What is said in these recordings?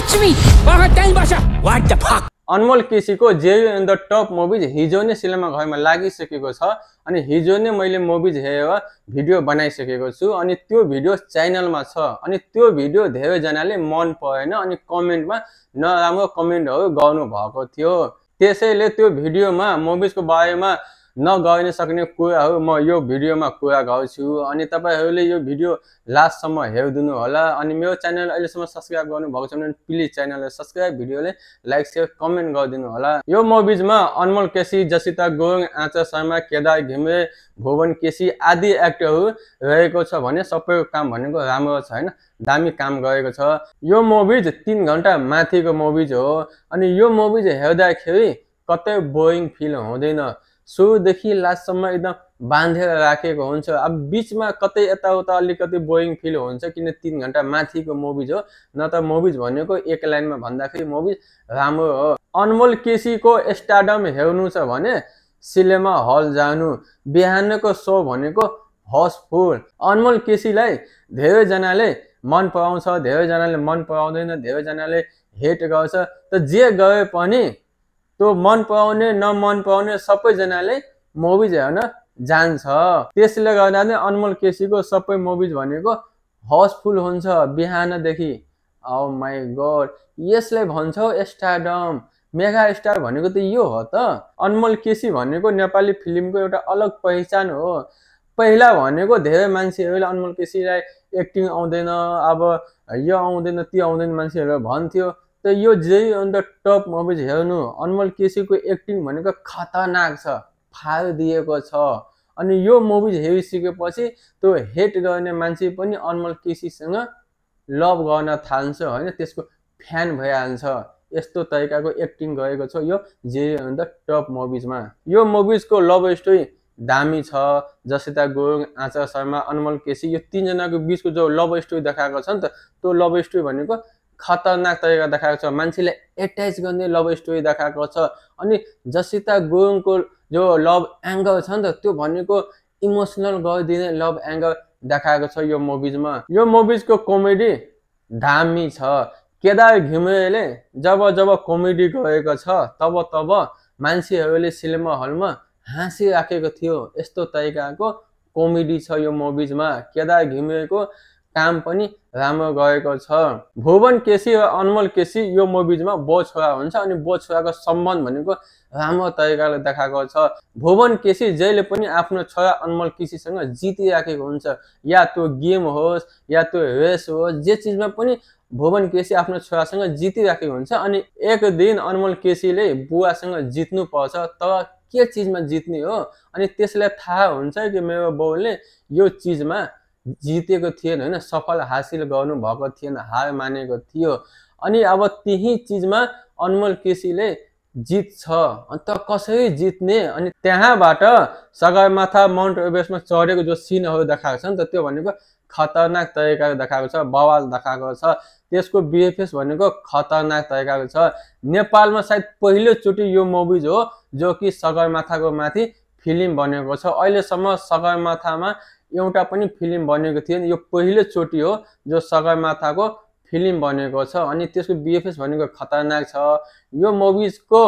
touch me. What the fuck? Anmol केसीको जेयू in the top movies हिजो नै सिनेमा घरमा लागिसकेको छ अनि हिजो नै मैले मुभिज हेरेर भिडियो बनाइसकेको छु अनि त्यो भिडियो च्यानलमा छ अनि त्यो भिडियो धेरै जनाले मन परेन अनि कमेन्टमा नराम्रो कमेन्टहरु गर्नु भएको थियो त्यसैले त्यो भिडियोमा मुभिजको बारेमा नगर्न सक्ने कुराहरु म यो भिडियोमा कुरा गर्छु अनि तपाईहरुले यो भिडियो लास्टसम्म हेर्दिनु होला अनि मेरो च्यानल अहिलेसम्म सब्स्क्राइब गर्नु भएको छ भने प्लिज च्यानललाई सब्स्क्राइब भिडियोले लाइक शेयर कमेन्ट गरिदिनु होला यो मुभिजमा अनमोल केसी जसिता गुरुङ आचा शर्मा केदार घिमिरे भुवन केसी आदि एक्टरहरु रहेको छ भने सबैको काम भनेको राम्रो छ हैन दामी काम गरेको छ यो मुभिज 3 घण्टा माथिको मुभिज हो अनि यो मुभिज हेर्दाखेरि कतै बोरिङ फिल हुँदैन सुरुदेखि लास्टसम्म एकदम बाँधेर राखेको हुन्छ अब बीचमा कतै यताउता अलिकति बोरिङ फिल हुन्छ किन 3 घण्टा माथिको मुभिज हो न त मुभिज भनेको एक लाइनमा भन्दाखेरि मुभिज राम्रो हो अनमोल केसीको स्टारडम हेर्नु छ भने सिनेमा हल जानु बिहानको शो भनेको हाउसफुल अनमोल केसीलाई धेरै जनाले मन पराउँछ धेरै जनाले मन पराउँदैन धेरै जनाले हेट गर्छ त जे गरे पनि तो मन पराउने न मन पराउने सबै जनाले मुभिज हेर्न जान्छ त्यसले गर्दा नै अनमोल केसीको सबै मुभिज भनेको हाउसफुल हुन्छ बिहानदेखि ओ माय गॉड यसले भन्छौ स्टारडम मेगा स्टार भनेको त यो हो त अनमोल केसी भनेको नेपाली फिल्मको एउटा अलग पहिचान हो पहिला भनेको धेरै मान्छेहरुले अनमोल केसीलाई एक्टिङ आउँदैन अब यो आउँदैन त्यो आउँदैन मान्छेहरुले भन्थ्यो त यो जेयू इन द टप मुभिज हेर्नु अनमोल केसीको एक्टिङ भनेको खतरनाक छ फाल दिएको छ अनि यो मुभिज हेरिसकेपछि त्यो हेट गर्ने मान्छे पनि अनमोल केसीसँग लभ गर्न थाल्छ हैन त्यसको फ्यान भइहाल्छ यस्तो तरिकाको एक्टिङ गरेको छ यो जेयू इन द टप मुभिजमा यो मुभिजको लभ स्टोरी दामी छ जसिता गुरुङ आचा शर्मा अनमोल केसी यो तीन जनाको बीचको जो लभ स्टोरी देखाएको छ नि त त्यो लभ स्टोरी भनेको खतरनाक तरिका देखाएको छ मान्छेले अट्याच गर्ने लभ स्टोरी देखाएको छ अनि जसिता गुरुङको जो लभ एंगल छ नि त त्यो भनेको इमोसनल गरिदिने लभ एंगल देखाएको छ यो मुभिजमा यो मुभिजको कमेडी दामी छ केदार घिमिरेले जब कमेडी गरेको छ तब मान्छेहरुले सिनेमा हलमा हाँसिराखेको थियो यस्तो तरिकाको कमेडी छ यो मुभिजमा केदार घिमिरेको काम पनि राम्रो गरेको छ भुवन केसी र अनमोल केसी यो मुभिजमा बो छोरा हुन्छ अनि बो छोराको सम्बन्ध भनेको राम्रो तरिकाले देखाएको छ भुवन केसी जहिले पनि आफ्नो छोरा अनमोल केसीसँग जितिराखेको हुन्छ या त्यो गेम होस् या त्यो रेस होस् जे चीजमा पनि भुवन केसी आफ्नो छोरासँग जितिराखेको हुन्छ अनि एक दिन अनमोल केसीले बुवासँग जित्नु पर्छ तर के चीजमा जित्ने हो अनि त्यसलाई थाहा हुन्छ कि मेरो बाउले यो चीजमा जितेको थिएन हैन सफल हासिल गर्नु भएको थिएन हार मानेको थियो अनि अब त्यही चीजमा अनमोल केसीले जित्छ अन्त कसरी जित्ने अनि त्यहाँबाट सगरमाथा माउन्ट एभरेस्टमा चढेको जो सिनहरु देखाएको छ नि त त्यो भनेको खतरनाक तरिकाले देखाएको छ बवाल देखाएको छ त्यसको बीएफएस भनेको खतरनाक तरिकाको छ नेपालमा सायद पहिलो चोटी यो मुभिज हो जो कि सगरमाथाको माथि फिल्म बनेको छ अहिलेसम्म सगरमाथामा एउटा पनि फिल्म बनेको थिएन यो पहिलो चोटी हो जो सगरमाथाको फिल्म बनेको छ अनि त्यसको बीएफएस भनेको खतरनाक छ यो मुभिजको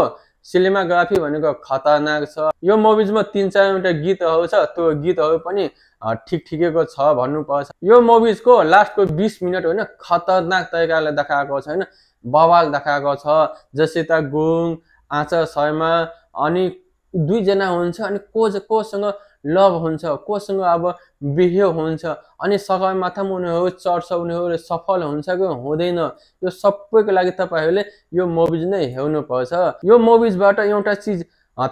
सिनेमाग्राफी भनेको खतरनाक छ यो मुभिजमा 3-4 वटा गीतहरु छ त्यो गीतहरु पनि ठिकठिकैको छ भन्नु पर्छ यो मुभिजको लास्टको 20 मिनेट हैन खतरनाक तरिकाले देखाएको छ हैन बवाल देखाएको छ जसिता गुरुङ आचा शर्मा अनि दुई जना हुन्छ अनि कोसँग लभ हुन्छ कोसँग अब बिहे हुन्छ अनि सगरमाथामा उनीहरु चढ्छ उनीहरु सफल हुन्छ कि हुँदैन यो सबैको लागि तपाईहरुले यो मुभिज नै हेर्नु पर्छ यो मुभिजबाट एउटा चीज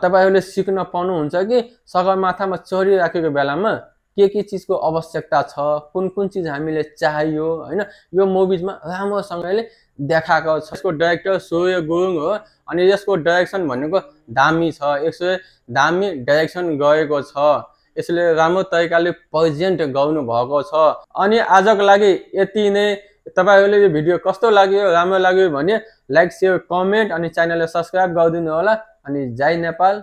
तपाईहरुले सिक्न पाउनु हुन्छ कि सगरमाथामा चढिराखेको बेलामा के चीजको आवश्यकता छ कुन चीज हामीले चाहियो हैन यो मुभिजमा राम्रोसँगले देखाएको छ यसको डाइरेक्टर सूर्य गुरुङ हो अनि यसको डाइरेक्सन भनेको दामी छ यसले दामी डाइरेक्सन गरेको छ यसले राम्रो तरिकाले प्रेजेन्ट गर्नु भएको छ अनि आजको लागि यति नै तपाईहरुले यो भिडियो कस्तो लाग्यो राम्रो लाग्यो भने लाइक शेयर कमेन्ट अनि च्यानललाई सब्स्क्राइब गरिदिनु होला अनि जय नेपाल।